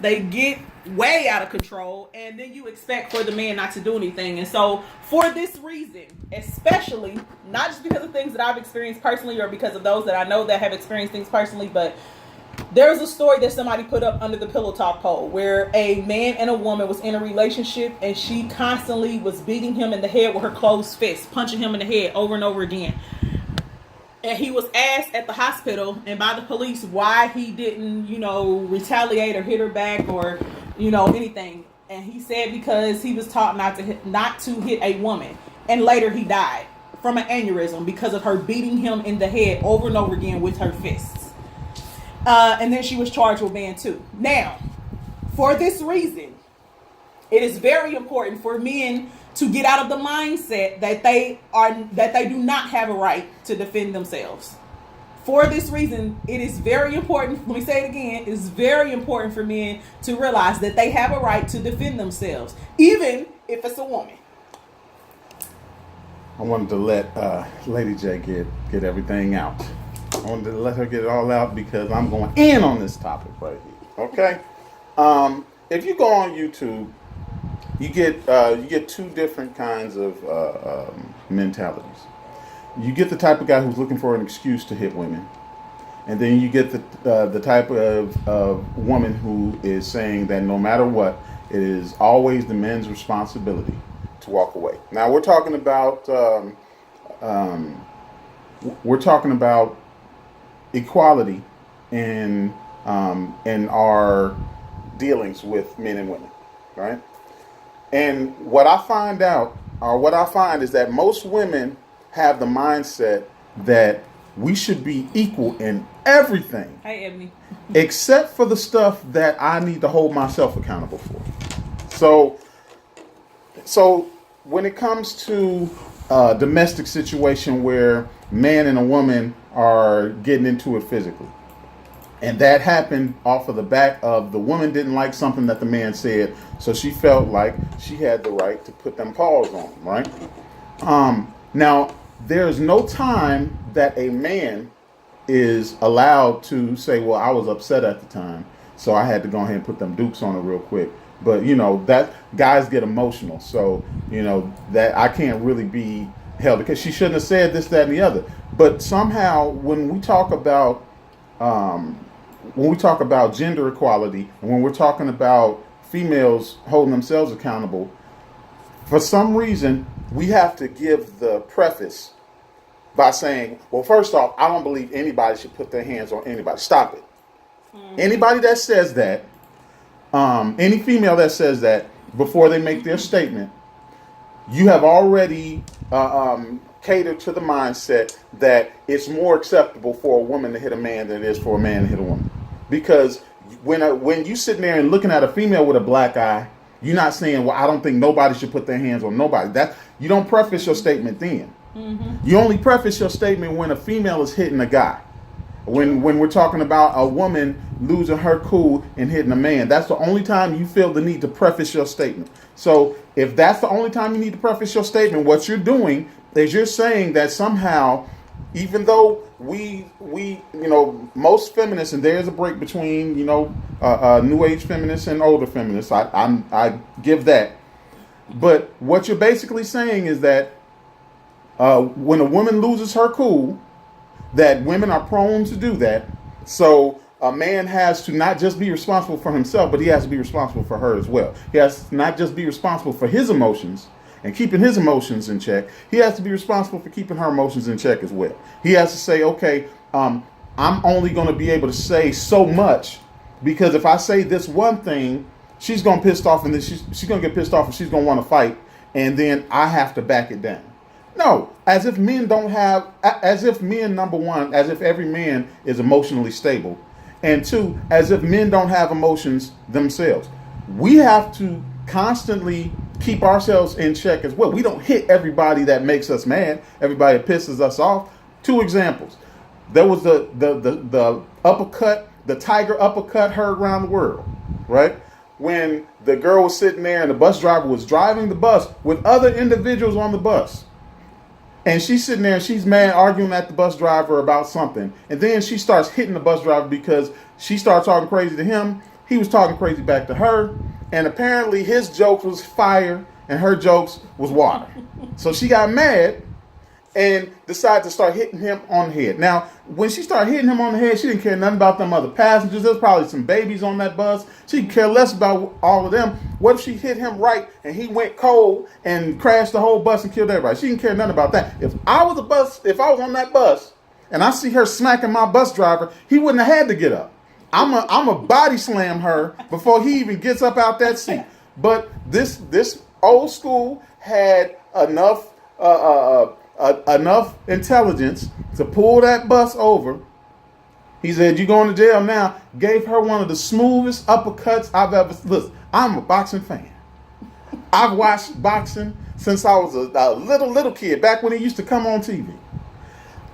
they get way out of control, and then you expect for the man not to do anything. And so for this reason, especially, not just because of things that I've experienced personally or because of those that I know that have experienced things personally, but there's a story that somebody put up under the Pillow Talk poll where a man and a woman was in a relationship, and she constantly was beating him in the head with her closed fist, punching him in the head over and over again. And he was asked at the hospital and by the police why he didn't, retaliate or hit her back or, anything. And he said because he was taught not to hit a woman. And later he died from an aneurysm because of her beating him in the head over and over again with her fists. And then she was charged with being too. Now, for this reason, it is very important for men to get out of the mindset that they do not have a right to defend themselves. For this reason, it is very important. Let me say it again. It is very important for men to realize that they have a right to defend themselves, even if it's a woman. I wanted to let Lady J get everything out. I wanted to let her get it all out because I'm going in on this topic right here. Okay? If you go on YouTube, you get two different kinds of mentalities. You get the type of guy who's looking for an excuse to hit women, and then you get the type of woman who is saying that no matter what, it is always the men's responsibility to walk away. Now we're talking about equality in our dealings with men and women, right? And what I find is that most women have the mindset that we should be equal in everything. Hey, Ebony. Except for the stuff that I need to hold myself accountable for. So when it comes to a domestic situation where man and a woman are getting into it physically, and that happened off of the back of the woman didn't like something that the man said, so she felt like she had the right to put them paws on him, right? Now, there's no time that a man is allowed to say, well, I was upset at the time, so I had to go ahead and put them dukes on it real quick. But, that guys get emotional, so, that I can't really be held because she shouldn't have said this, that, and the other. But somehow, when we talk about gender equality, and when we're talking about females holding themselves accountable, for some reason, we have to give the preface by saying, well, first off, I don't believe anybody should put their hands on anybody. Stop it. Mm-hmm. Anybody that says that, any female that says that before they make their statement, you have already catered to the mindset that it's more acceptable for a woman to hit a man than it is for a man to hit a woman. Because when you sitting there and looking at a female with a black eye, you're not saying, well, I don't think nobody should put their hands on nobody. That you don't preface your statement then. Mm-hmm. You only preface your statement when a female is hitting a guy. When we're talking about a woman losing her cool and hitting a man, that's the only time you feel the need to preface your statement. So if that's the only time you need to preface your statement, what you're doing is you're saying that somehow, even though we most feminists, and there's a break between new age feminists and older feminists, I give that. But what you're basically saying is that when a woman loses her cool, that women are prone to do that. So a man has to not just be responsible for himself, but he has to be responsible for her as well. He has to not just be responsible for his emotions and keeping his emotions in check. He has to be responsible for keeping her emotions in check as well. He has to say, okay, I'm only going to be able to say so much, because if I say this one thing, she's going to piss off, and then she's going to get pissed off, and she's going to want to fight, and then I have to back it down. No, as if men, number one, as if every man is emotionally stable. And two, as if men don't have emotions themselves. We have to constantly keep ourselves in check as well. We don't hit everybody that makes us mad, everybody that pisses us off. Two examples. There was the uppercut, the tiger uppercut heard around the world, right? When the girl was sitting there and the bus driver was driving the bus with other individuals on the bus. And she's sitting there and she's mad, arguing at the bus driver about something. And then she starts hitting the bus driver because she starts talking crazy to him. he was talking crazy back to her, and apparently his joke was fire and her jokes was water. So she got mad and decided to start hitting him on the head. Now, when she started hitting him on the head, she didn't care nothing about them other passengers. There's probably some babies on that bus. She could care less about all of them. What if she hit him right and he went cold and crashed the whole bus and killed everybody? She didn't care nothing about that. If I was on that bus and I see her smacking my bus driver, he wouldn't have had to get up. I'm a body slam her before he even gets up out that seat. But this old school had enough enough intelligence to pull that bus over. He said, "You going to jail now." Gave her one of the smoothest uppercuts I've ever. Listen, I'm a boxing fan. I've watched boxing since I was a little kid, back when it used to come on TV.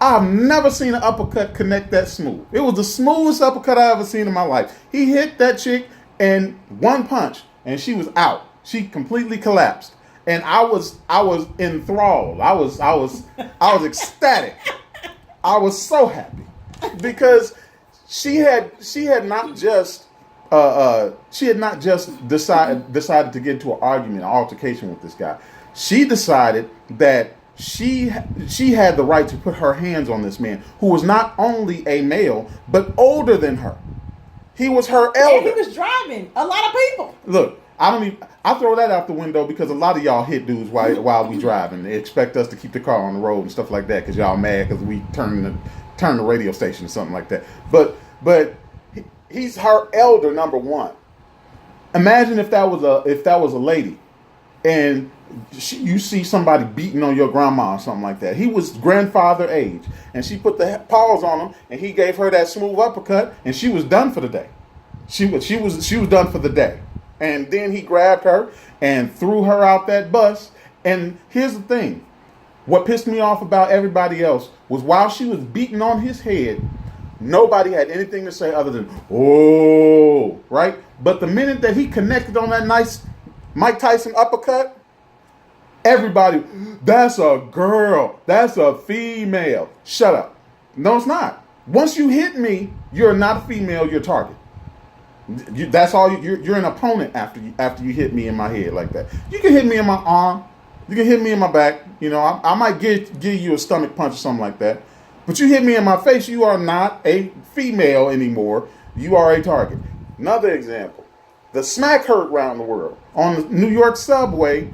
I've never seen an uppercut connect that smooth. It was the smoothest uppercut I ever seen in my life. He hit that chick and one punch, and she was out. She completely collapsed. And I was enthralled. I was ecstatic. I was so happy because she had not just decided to get into an argument, an altercation with this guy. She decided that she had the right to put her hands on this man who was not only a male but older than her. He was her elder. And he was driving a lot of people. Look, I throw that out the window because a lot of y'all hit dudes while we driving. They expect us to keep the car on the road and stuff like that because y'all mad because we turn the radio station or something like that. But he's her elder, number one. Imagine if that was a lady, and you see somebody beating on your grandma or something like that. He was grandfather age, and she put the paws on him, and he gave her that smooth uppercut, and she was done for the day. She was done for the day. And then he grabbed her and threw her out that bus. And here's the thing. What pissed me off about everybody else was while she was beating on his head, nobody had anything to say other than, "Oh," right? But the minute that he connected on that nice Mike Tyson uppercut, everybody, "That's a girl. That's a female." Shut up. No, it's not. Once you hit me, you're not a female, you're a target. That's all. You're an opponent after you hit me in my head like that. You can hit me in my arm. You can hit me in my back. You know, I might give you a stomach punch or something like that. But you hit me in my face, you are not a female anymore. You are a target. Another example. The smack heard around the world. On the New York subway,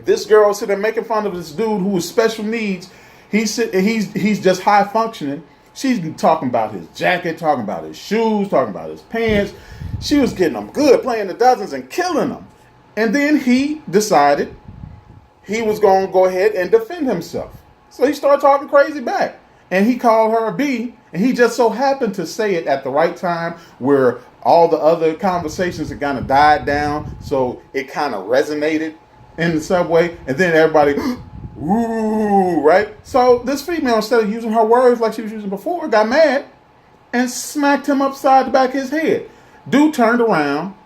this girl sitting there making fun of this dude who was special needs. He's just high functioning. She's talking about his jacket, talking about his shoes, talking about his pants. She was getting them good, playing the dozens and killing them. And then he decided he was going to go ahead and defend himself. So he started talking crazy back. And he called her a B. And he just so happened to say it at the right time where all the other conversations had kind of died down. So it kind of resonated in the subway. And then everybody... Ooh, right? So this female, instead of using her words like she was using before, got mad and smacked him upside the back of his head. Dude turned around,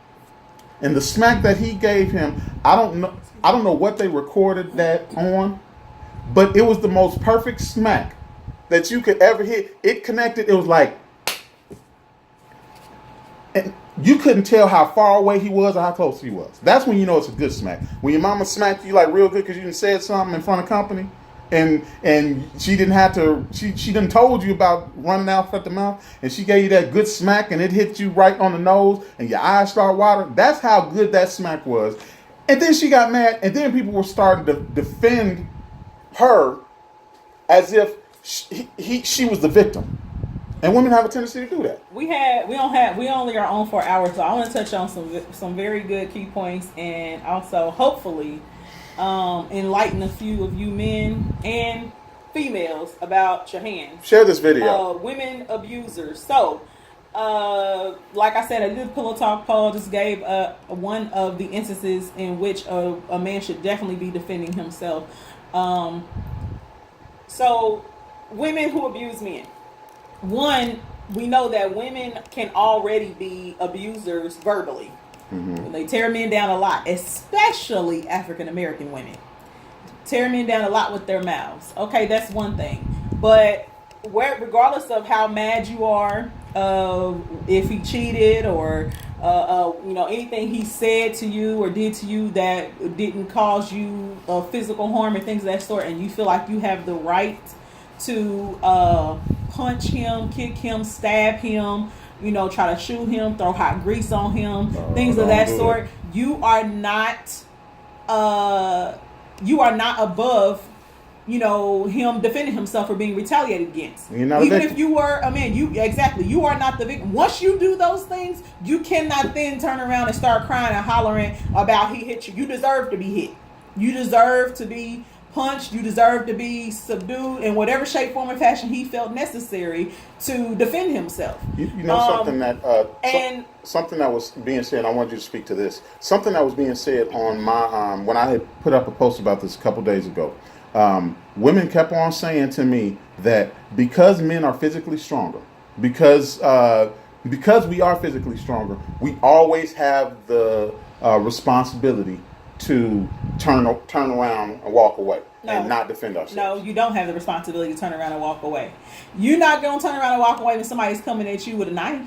and the smack that he gave him, I don't know what they recorded that on, but it was the most perfect smack that you could ever hit. It connected. It was like, and you couldn't tell how far away he was or how close he was. That's when you know it's a good smack. When your mama smacked you like real good because you done said something in front of company, and she didn't have to. She done told you about running out at the mouth, and she gave you that good smack, and it hit you right on the nose, and your eyes start watering. That's how good that smack was. And then she got mad, and then people were starting to defend her as if she was the victim. And women have a tendency to do that. We only are on for hours, so I want to touch on some very good key points, and also hopefully enlighten a few of you men and females about your hands. Share this video. Women abusers. So, like I said, I did Pillow Talk poll. Just gave one of the instances in which a man should definitely be defending himself. So, women who abuse men. One, we know that women can already be abusers verbally. Mm-hmm. They tear men down a lot, especially African American women. Tear men down a lot with their mouths. Okay, that's one thing. But regardless of how mad you are, if he cheated or anything he said to you or did to you that didn't cause you physical harm and things of that sort, and you feel like you have the right to punch him, kick him, stab him, try to shoot him, throw hot grease on him, things of that sort, you are not above him defending himself or being retaliated against. Even if you were a man, you are not the victim. Once you do those things, you cannot then turn around and start crying and hollering about he hit you. You deserve to be hit. You deserve to be punched. You deserve to be subdued in whatever shape, form, or fashion he felt necessary to defend himself. Something that something that was being said. I wanted you to speak to this. Something that was being said on my when I had put up a post about this a couple days ago. Women kept on saying to me that because men are physically stronger, because we are physically stronger, we always have the responsibility to turn around and walk away and not defend ourselves. No, you don't have the responsibility to turn around and walk away. You're not going to turn around and walk away when somebody's coming at you with a knife.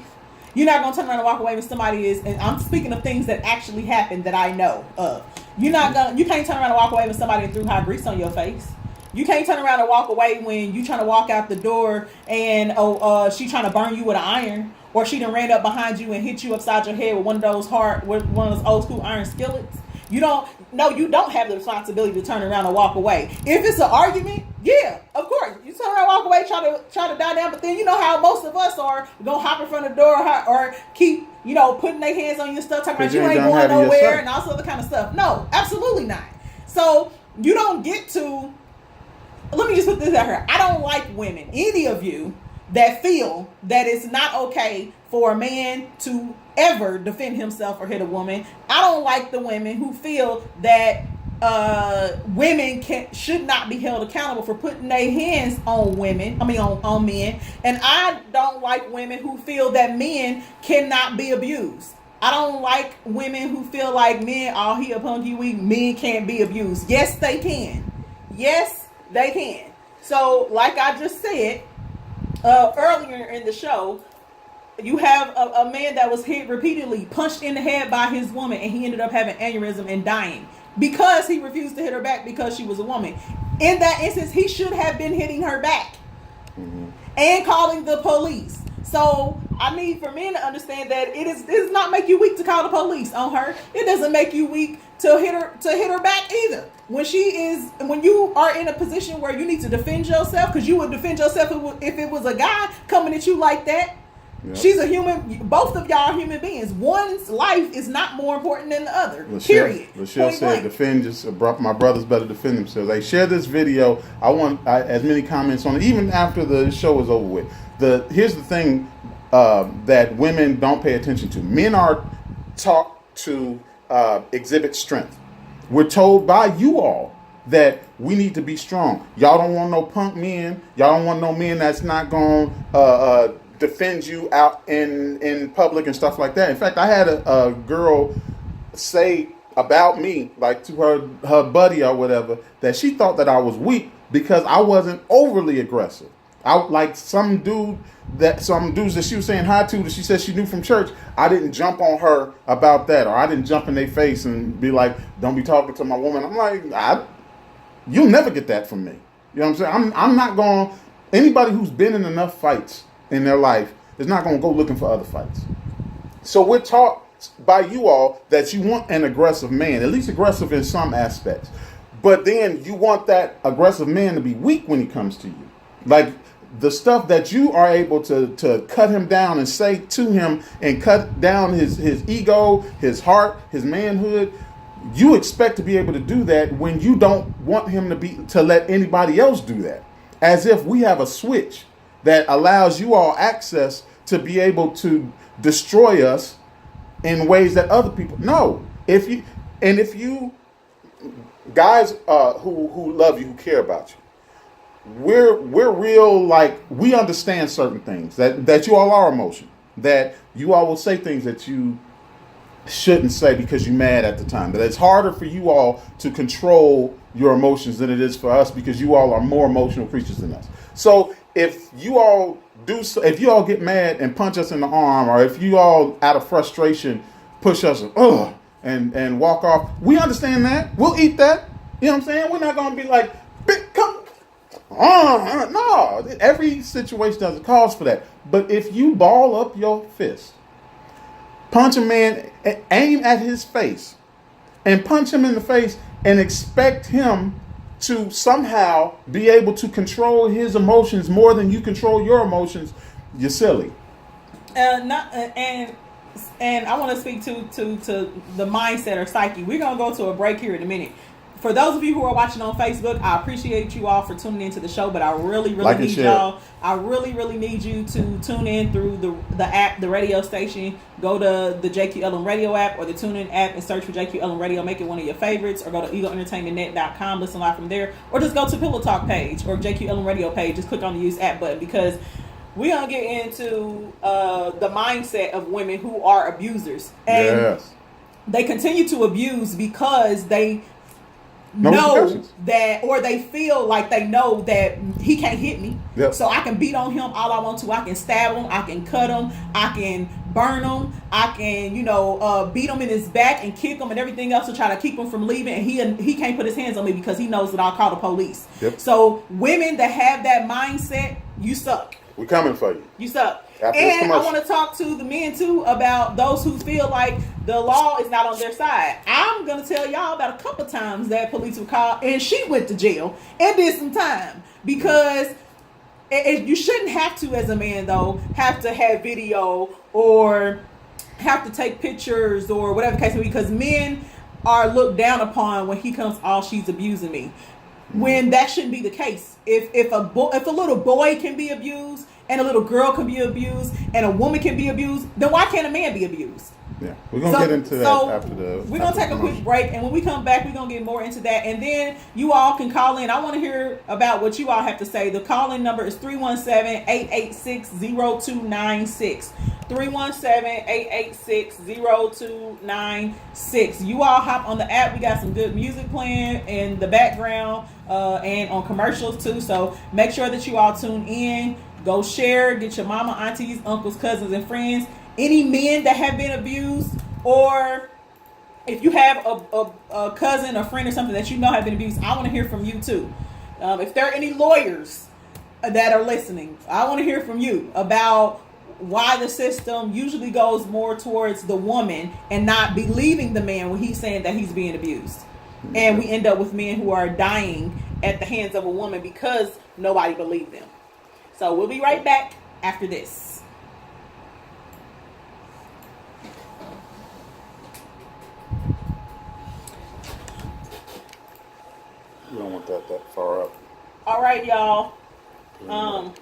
You're not going to turn around and walk away when somebody is, and I'm speaking of things that actually happened that I know of. You can't turn around and walk away when somebody threw hot grease on your face. You can't turn around and walk away when you trying to walk out the door and she trying to burn you with an iron, or she done ran up behind you and hit you upside your head with one of those old school iron skillets. You don't have the responsibility to turn around and walk away. If it's an argument, yeah, of course, you turn around and walk away, try to die down. But then you know how most of us are gonna hop in front of the door or keep putting their hands on your stuff, talking about you ain't going nowhere and all sorts of kind of stuff. No, absolutely not. So you don't get to. Let me just put this out here. I don't like women, any of you, that feel that it's not okay for a man to ever defend himself or hit a woman. I don't like the women who feel that women should not be held accountable for putting their hands on women. On men. And I don't like women who feel that men cannot be abused. I don't like women who feel like men, he a punky weak, men can't be abused. Yes, they can. Yes, they can. So, like I just said earlier in the show, you have a man that was hit repeatedly, punched in the head by his woman, and he ended up having aneurysm and dying because he refused to hit her back because she was a woman. In that instance, he should have been hitting her back and calling the police. So I need for men to understand that it does not make you weak to call the police on her. It doesn't make you weak to hit her back either. When you are in a position where you need to defend yourself, because you would defend yourself if it was a guy coming at you like that. Yep. She's a human. Both of y'all are human beings. One's life is not more important than the other. Period. Lachelle said, my brothers better defend themselves. They share this video. I want as many comments on it, even after the show is over with. Here's the thing that women don't pay attention to. Men are taught to exhibit strength. We're told by you all that we need to be strong. Y'all don't want no punk men. Y'all don't want no men that's not going to defend you out in public and stuff like that. In fact, I had a girl say about me, like to her buddy or whatever, that she thought that I was weak because I wasn't overly aggressive. I like some dudes that she was saying hi to that she said she knew from church. I didn't jump on her about that, or I didn't jump in their face and be like, "Don't be talking to my woman." I'm like, you'll never get that from me. You know what I'm saying? I'm not going. Anybody who's been in enough fights in their life is not going to go looking for other fights. So we're taught by you all that you want an aggressive man, at least aggressive in some aspects. But then you want that aggressive man to be weak when he comes to you. Like the stuff that you are able to cut him down and say to him and cut down his ego, his heart, his manhood. You expect to be able to do that when you don't want him to let anybody else do that. As if we have a switch that allows you all access to be able to destroy us in ways that other people no. If you guys who love you, who care about you, we're real, like we understand certain things that you all are emotional, that you all will say things that you shouldn't say because you're mad at the time. That it's harder for you all to control your emotions than it is for us because you all are more emotional creatures than us. So if you all if you all get mad and punch us in the arm, or if you all out of frustration push us, and walk off, we understand that. We'll eat that. You know what I'm saying? We're not gonna be like, come. No, every situation does cause for that. But if you ball up your fist, punch a man, aim at his face, and punch him in the face, and expect him to somehow be able to control his emotions more than you control your emotions, you're silly. And I want to speak to the mindset or psyche. We're gonna go to a break here in a minute. For those of you who are watching on Facebook, I appreciate you all for tuning into the show, but I really need y'all. I really need you to tune in through the app, the radio station. Go to the JQLM Radio app or the TuneIn app and search for JQLM Radio. Make it one of your favorites, or go to eagleentertainmentnet.com. Listen live from there, or just go to Pillow Talk page or JQLM Radio page. Just click on the use app button, because we're gonna get into the mindset of women who are abusers, and they continue to abuse because they know that, or they feel like they know that he can't hit me. Yep. So I can beat on him all I want to. I can stab him. I can cut him. I can burn him. I can, beat him in his back and kick him and everything else to try to keep him from leaving. And he can't put his hands on me because he knows that I'll call the police. Yep. So women that have that mindset, you suck. We're coming for you. You suck. And I want to talk to the men too about those who feel like the law is not on their side. I'm going to tell y'all about a couple times that police were called and she went to jail and did some time, because you shouldn't have to, as a man though, have to have video or have to take pictures or whatever the case may be, because men are looked down upon when he comes, oh, she's abusing me, when that shouldn't be the case. If a little boy can be abused, and a little girl can be abused, and a woman can be abused, then why can't a man be abused? Yeah, we're going to get into that after the... We're going to take a quick break, and when we come back, we're going to get more into that, and then you all can call in. I want to hear about what you all have to say. The call-in number is 317-886-0296. 317-886-0296. You all hop on the app. We got some good music playing in the background, and on commercials too, so make sure that you all tune in. Go share, get your mama, aunties, uncles, cousins, and friends. Any men that have been abused, or if you have a cousin or friend or something that you know have been abused, I want to hear from you too. If there are any lawyers that are listening, I want to hear from you about why the system usually goes more towards the woman and not believing the man when he's saying that he's being abused. And we end up with men who are dying at the hands of a woman because nobody believed them. So we'll be right back after this. You don't want that far up. All right, y'all. Okay.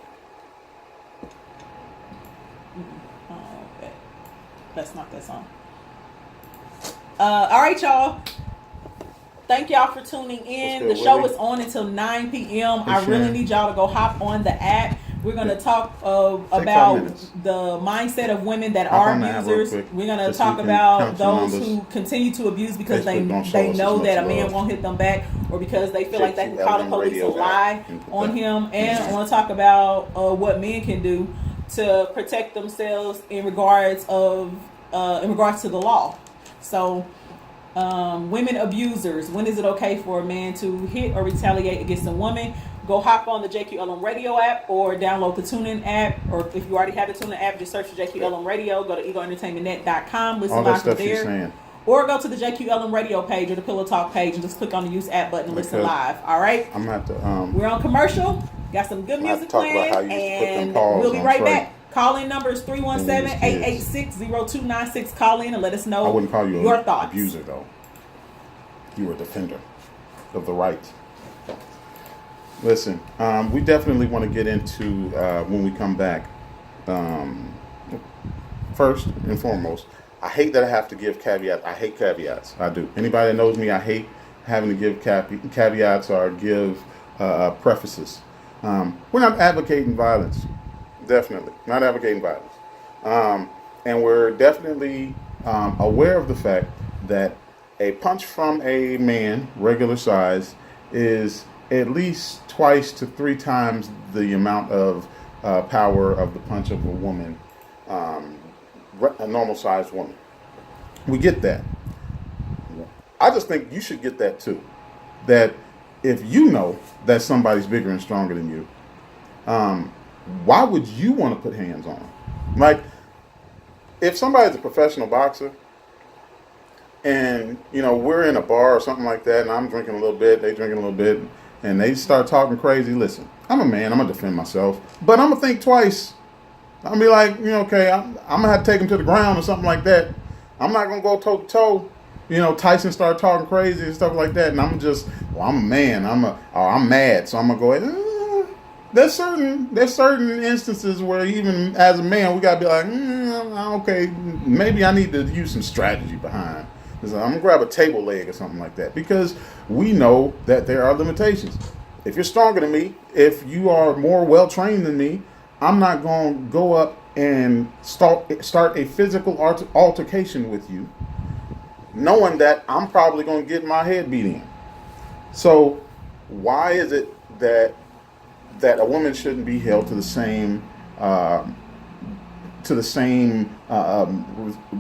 That's not that song. All right, y'all. Thank y'all for tuning in. The show is on until 9 p.m. I really need y'all to go hop on the app. We're going to talk about the mindset of women that are abusers. We're going to talk about those who continue to abuse because they know that a man won't hit them back, or because they feel like they can call the police and lie on him. And I want to talk about what men can do to protect themselves in regards to the law. So, women abusers, when is it okay for a man to hit or retaliate against a woman? Go hop on the JQLM Radio app or download the TuneIn app, or if you already have the TuneIn app, just search for JQLM Radio. Go to eagleentertainmentnet.com, listen live from there, or go to the JQLM Radio page or the Pillow Talk page and just click on the use app button and listen live. All right, I'm gonna have to. We're on commercial. Got some good music playing, and we'll be right back. Call-in number is 317-886-0296. Call in and let us know. I wouldn't call you your an thoughts. Abuser, though. You were a defender of the right. Listen, we definitely want to get into, when we come back, first and foremost, I hate that I have to give caveats. I hate caveats. I do. Anybody that knows me, I hate having to give caveats or give prefaces. We're not advocating violence. Definitely. Not advocating violence. And we're definitely aware of the fact that a punch from a man, regular size, is at least twice to 3 times the amount of power of the punch of a woman, a normal sized woman. We get that. I just think you should get that too. That if you know that somebody's bigger and stronger than you, why would you want to put hands on them? Like, if somebody's a professional boxer and, we're in a bar or something like that and I'm drinking a little bit, they drinking a little bit, and they start talking crazy, listen, I'm a man, I'm going to defend myself, but I'm going to think twice. I'll be like, okay, I'm going to have to take him to the ground or something like that. I'm not going to go toe to toe. Tyson started talking crazy and stuff like that, and I'm just, I'm a man. I'm mad, so I'm gonna go ahead. There's certain instances where even as a man, we gotta be like, okay, maybe I need to use some strategy behind. I'm gonna grab a table leg or something like that, because we know that there are limitations. If you're stronger than me, if you are more well trained than me, I'm not gonna go up and start a physical altercation with you, knowing that I'm probably going to get my head beat in. So why is it that a woman shouldn't be held to the same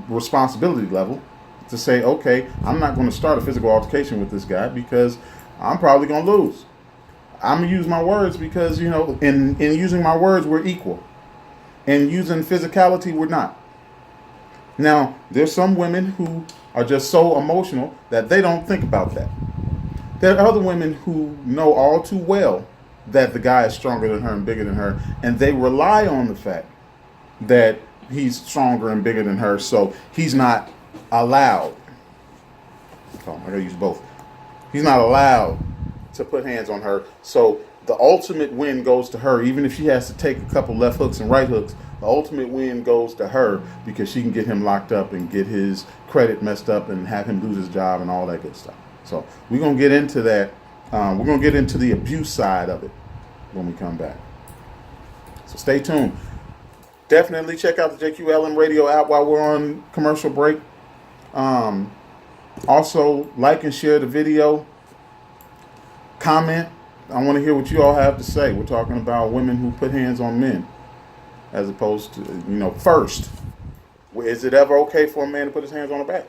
responsibility level to say, okay, I'm not going to start a physical altercation with this guy because I'm probably going to lose. I'm going to use my words because, in using my words, we're equal. And using physicality, we're not. Now, there's some women who are just so emotional that they don't think about that. There are other women who know all too well that the guy is stronger than her and bigger than her, and they rely on the fact that he's stronger and bigger than her, so he's not allowed. Oh, I gotta use both. He's not allowed to put hands on her, so the ultimate win goes to her, even if she has to take a couple left hooks and right hooks. The ultimate win goes to her because she can get him locked up and get his credit messed up and have him lose his job and all that good stuff. So we're going to get into that. We're going to get into the abuse side of it when we come back. So stay tuned. Definitely check out the JQLM radio app while we're on commercial break. Also, like and share the video. Comment. I want to hear what you all have to say. We're talking about women who put hands on men. As opposed to, first, is it ever okay for a man to put his hands on the back?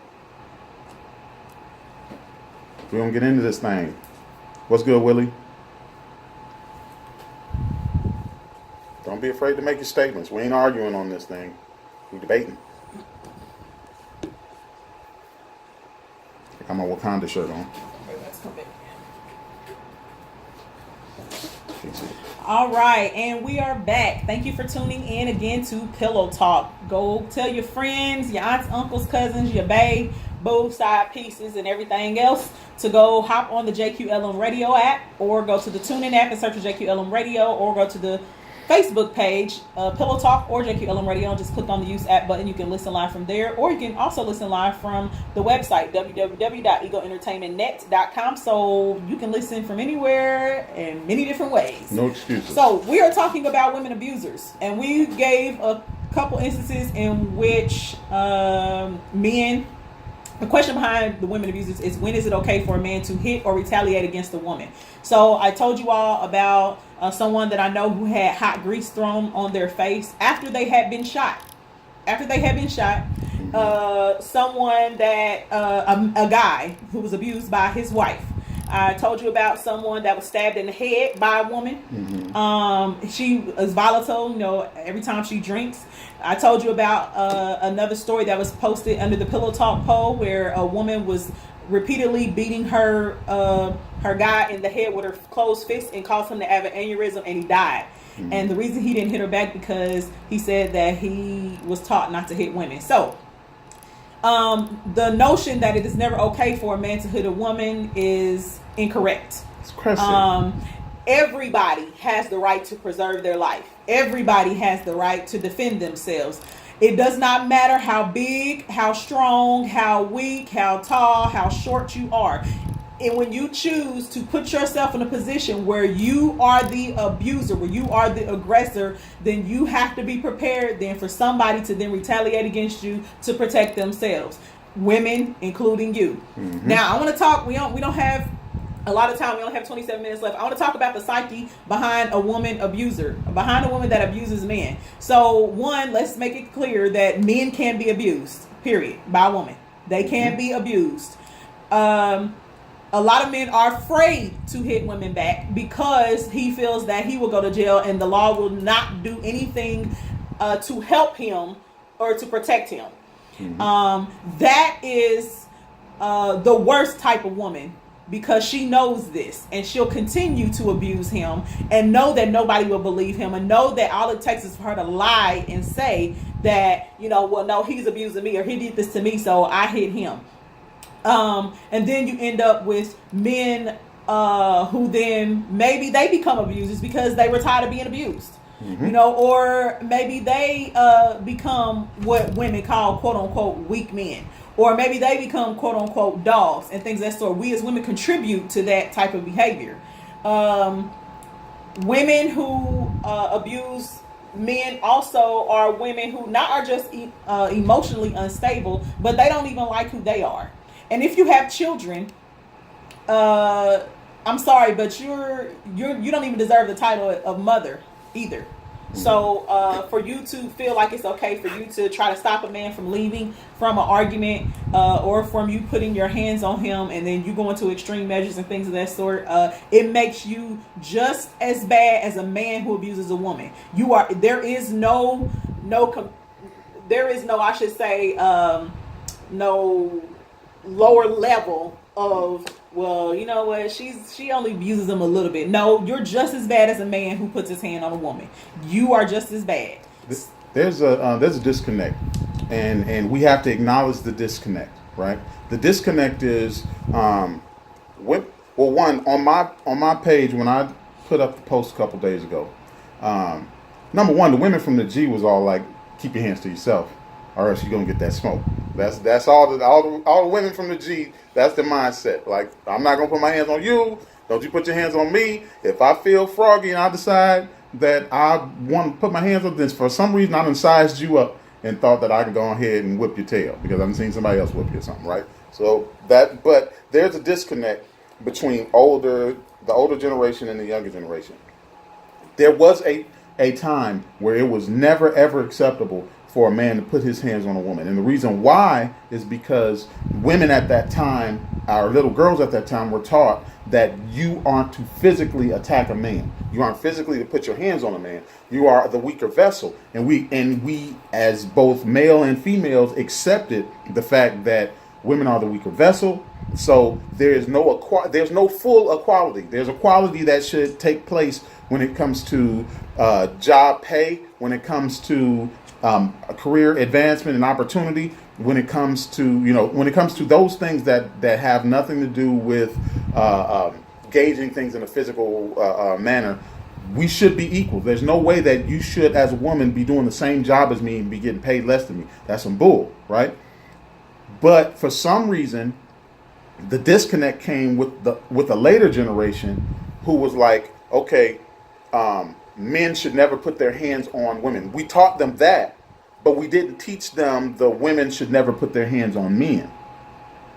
We're going to get into this thing. What's good, Willie? Don't be afraid to make your statements. We ain't arguing on this thing. We're debating. I got my Wakanda shirt on. All right, and we are back. Thank you for tuning in again to Pillow Talk. Go tell your friends, your aunts, uncles, cousins, your bae, boo, side pieces, and everything else to go hop on the JQLM radio app, or go to the TuneIn app and search for JQLM radio, or go to the Facebook page, Pillow Talk or JQLM Radio, and just click on the Use App button. You can listen live from there, or you can also listen live from the website, www.egoentertainmentnet.com. So you can listen from anywhere in many different ways. No excuses. So we are talking about women abusers, and we gave a couple instances in which men. The question behind the women abusers is, when is it okay for a man to hit or retaliate against a woman? So I told you all about someone that I know who had hot grease thrown on their face after they had been shot. Someone that, a guy who was abused by his wife. I told you about someone that was stabbed in the head by a woman. Mm-hmm. She is volatile, every time she drinks. I told you about another story that was posted under the Pillow Talk poll, where a woman was repeatedly beating her guy in the head with her closed fist and caused him to have an aneurysm, and he died. Mm-hmm. And the reason he didn't hit her back because he said that he was taught not to hit women. So the notion that it is never okay for a man to hit a woman is incorrect. It's crazy. Everybody has the right to preserve their life. Everybody has the right to defend themselves. It does not matter how big, how strong, how weak, how tall, how short you are. And when you choose to put yourself in a position where you are the abuser, where you are the aggressor, then you have to be prepared then for somebody to then retaliate against you to protect themselves. Women, including you. Mm-hmm. Now, I want to talk. We don't have A lot of time, we only have 27 minutes left. I want to talk about the psyche behind a woman abuser, behind a woman that abuses men. So, one, let's make it clear that men can be abused, period, by a woman. They can be abused. A lot of men are afraid to hit women back because he feels that he will go to jail and the law will not do anything to help him or to protect him. That is the worst type of woman, because she knows this and she'll continue to abuse him and know that nobody will believe him, and know that all it takes is for her to lie and say that, well, no, he's abusing me or he did this to me, so I hit him. And then you end up with men who then maybe they become abusers because they were tired of being abused. Or maybe they become what women call quote unquote weak men. Or maybe they become quote unquote dogs and things of that sort. We as women contribute to that type of behavior. Women who abuse men also are women who not are just emotionally unstable, but they don't even like who they are. And if you have children, I'm sorry, but you don't even deserve the title of mother either. So for you to feel like it's okay for you to try to stop a man from leaving from an argument, or from you putting your hands on him and then you go into extreme measures and things of that sort, it makes you just as bad as a man who abuses a woman. There is no I should say no lower level of, well, you know what, she only abuses them a little bit. No, you're just as bad as a man who puts his hand on a woman. You are just as bad. There's a disconnect, and we have to acknowledge the disconnect, right? The disconnect is one, on my page when I put up the post a couple days ago, number one, the women from the G was all like, keep your hands to yourself, or else you're gonna get that smoke. That's all the women from the G. That's the mindset. Like, I'm not gonna put my hands on you. Don't you put your hands on me. If I feel froggy and I decide that I want to put my hands on this, for some reason I done sized you up and thought that I can go ahead and whip your tail because I've seen somebody else whip you or something, right? So but there's a disconnect between the older generation and the younger generation. There was a time where it was never ever acceptable for a man to put his hands on a woman. And the reason why is because women at that time, our little girls at that time, were taught that you aren't to physically attack a man. You aren't physically to put your hands on a man. You are the weaker vessel. And we as both male and females accepted the fact that women are the weaker vessel. So there's no full equality. There's equality that should take place when it comes to job pay, when it comes to a career advancement and opportunity, when it comes to those things that have nothing to do with gauging things in a physical manner. We should be equal. There's no way that you should, as a woman, be doing the same job as me and be getting paid less than me. That's some bull, right? But for some reason, the disconnect came with a later generation who was like, okay, men should never put their hands on women. We taught them that, but we didn't teach them the women should never put their hands on men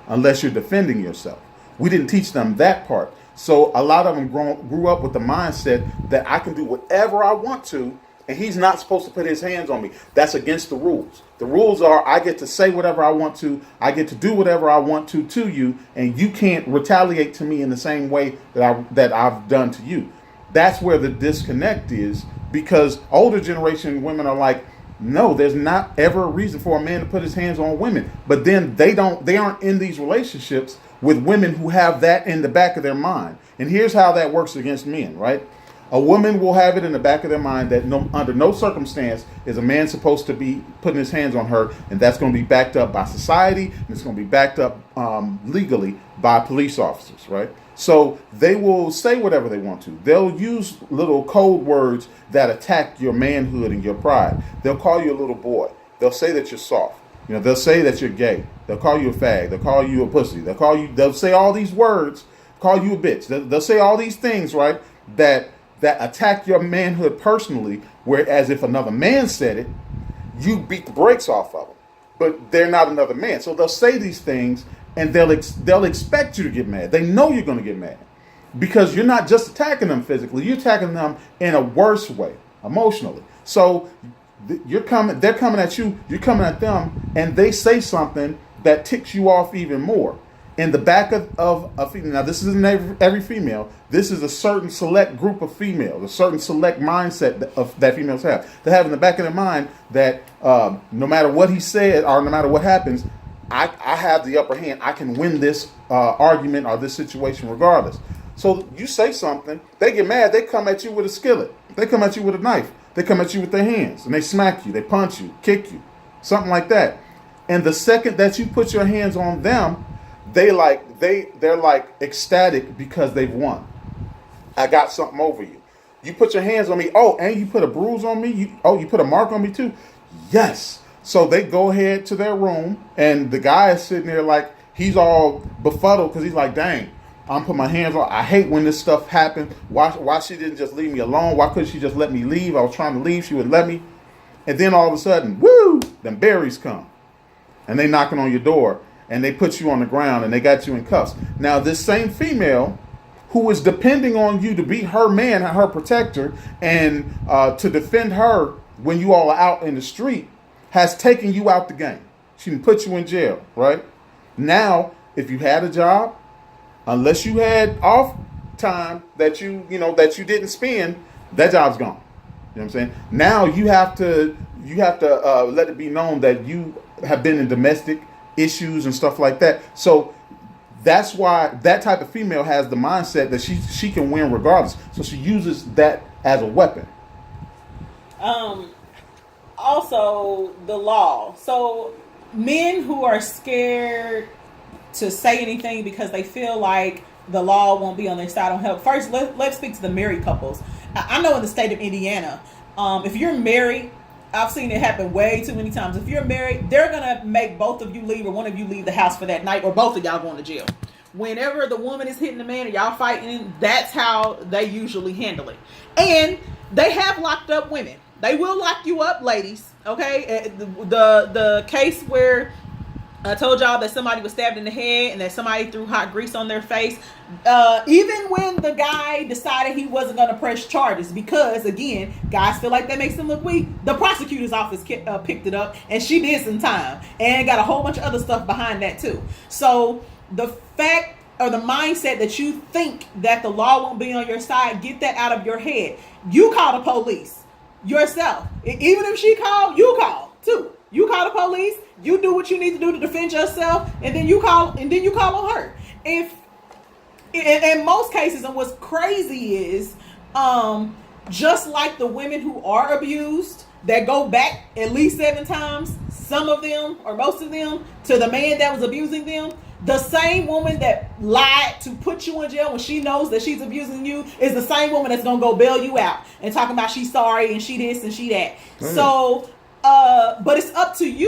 unless you're defending yourself. We didn't teach them that part. So a lot of them grew up with the mindset that I can do whatever I want to, and he's not supposed to put his hands on me. That's against the rules. The rules are I get to say whatever I want to, I get to do whatever I want to you, and you can't retaliate to me in the same way that I've done to you. That's where the disconnect is, because older generation women are like, no, there's not ever a reason for a man to put his hands on women. But then they aren't in these relationships with women who have that in the back of their mind. And here's how that works against men, right? A woman will have it in the back of their mind that under no circumstance is a man supposed to be putting his hands on her, and that's going to be backed up by society, and it's going to be backed up legally by police officers, right? So they will say whatever they want to. They'll use little code words that attack your manhood and your pride. They'll call you a little boy. They'll say that you're soft. They'll say that you're gay. They'll call you a fag. They'll call you a pussy. They'll say all these words, call you a bitch. They'll say all these things, right, that attack your manhood personally, whereas if another man said it, you beat the brakes off of them. But they're not another man. So they'll say these things, and they'll expect you to get mad. They know you're going to get mad. because you're not just attacking them physically, you're attacking them in a worse way, emotionally. So they're coming at you, you're coming at them, and they say something that ticks you off even more. In the back of a female, now this isn't every female, this is a certain select group of females, a certain select mindset that females have. They have in the back of their mind that no matter what he said or no matter what happens, I have the upper hand. I can win this argument or this situation regardless. So you say something, they get mad, they come at you with a skillet. They come at you with a knife. They come at you with their hands and they smack you, they punch you, kick you, something like that. And the second that you put your hands on them, they're like ecstatic because they've won. I got something over you. You put your hands on me. Oh, and you put a bruise on me. You put a mark on me too. Yes. So they go ahead to their room, and the guy is sitting there like he's all befuddled because he's like, "Dang, I'm putting my hands on. I hate when this stuff happens. Why she didn't just leave me alone? Why couldn't she just let me leave? I was trying to leave. She would let me." And then all of a sudden, woo! Them berries come, and they knocking on your door. And they put you on the ground and they got you in cuffs. Now, this same female who is depending on you to be her man, her protector, and to defend her when you all are out in the street, has taken you out the game. She can put you in jail, right? Now, if you had a job, unless you had off time that you didn't spend, that job's gone. You know what I'm saying? Now you have to let it be known that you have been in domestic issues and stuff like that. So that's why that type of female has the mindset that she can win regardless. So she uses that as a weapon. Also the law. So men who are scared to say anything because they feel like the law won't be on their side on help. First, let's speak to the married couples. I know in the state of Indiana, if you're married, I've seen it happen way too many times. If you're married, they're going to make both of you leave or one of you leave the house for that night, or both of y'all going to jail. Whenever the woman is hitting the man and y'all fighting, that's how they usually handle it. And they have locked up women. They will lock you up, ladies. Okay? The case where I told y'all that somebody was stabbed in the head and that somebody threw hot grease on their face. Even when the guy decided he wasn't going to press charges, because again, guys feel like that makes them look weak. The prosecutor's office picked it up, and she did some time and got a whole bunch of other stuff behind that too. So the fact or the mindset that you think that the law won't be on your side, get that out of your head. You call the police yourself. Even if she called, you call too. You call the police, you do what you need to do to defend yourself, and then you call on her. If in most cases, and what's crazy is, just like the women who are abused that go back at least 7 times, some of them or most of them, to the man that was abusing them, the same woman that lied to put you in jail when she knows that she's abusing you is the same woman that's gonna go bail you out and talking about she's sorry and she this and she that. So but it's up to you